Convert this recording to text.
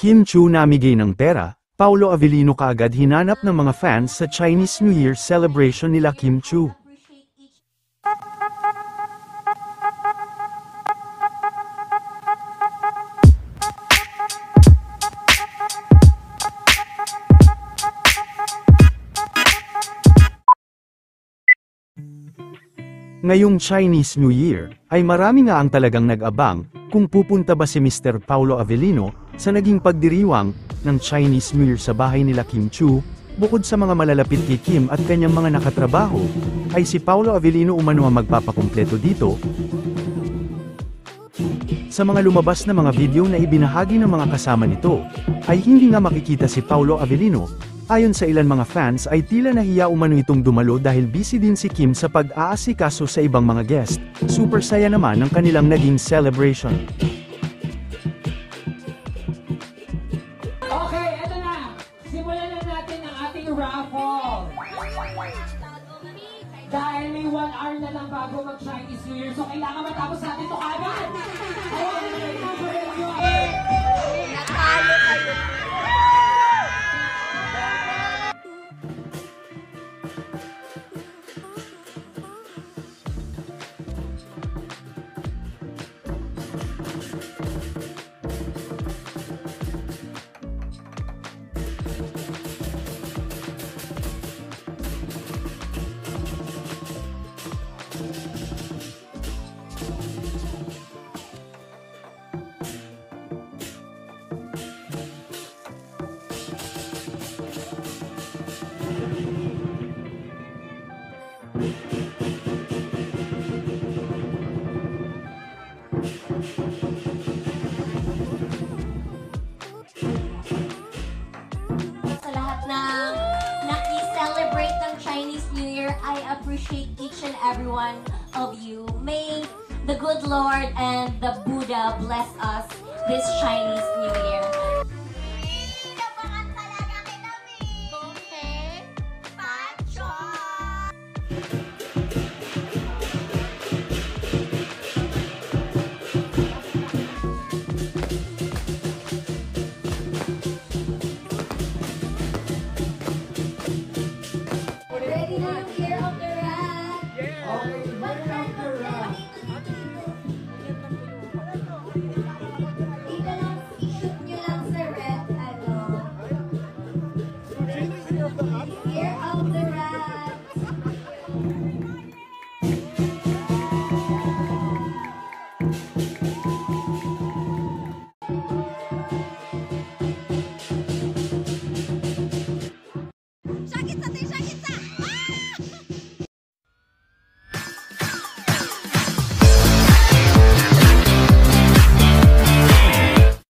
Kim Chu namigay ng pera, Paolo Avellino kaagad hinanap ng mga fans sa Chinese New Year celebration nila Kim Chu. Ngayong Chinese New Year, ay marami nga ang talagang nag-abang, kung pupunta ba si Mr. Paolo Avellino, sa naging pagdiriwang, ng Chinese New Year sa bahay nila Kim Chu. Bukod sa mga malalapit kay Kim at kanyang mga nakatrabaho, ay si Paolo Avellino umano ang magpapakumpleto dito. Sa mga lumabas na mga video na ibinahagi ng mga kasama nito, ay hindi nga makikita si Paolo Avellino. Ayon sa ilan mga fans ay tila nahiya umano itong dumalo dahil busy din si Kim sa pag-aasikaso sa ibang mga guest. Super saya naman ang kanilang naging celebration. Okay, eto na! Simulan na natin ang ating raffle! Dahil may 1 hour na lang bago mag-Chinese New Year, so kailangan matapos natin ito agad! Natalo kayo. Sa lahat ng naki-celebrate ng Chinese New Year, I appreciate each and every one of you. May the good Lord and the Buddha bless us this Chinese New Year.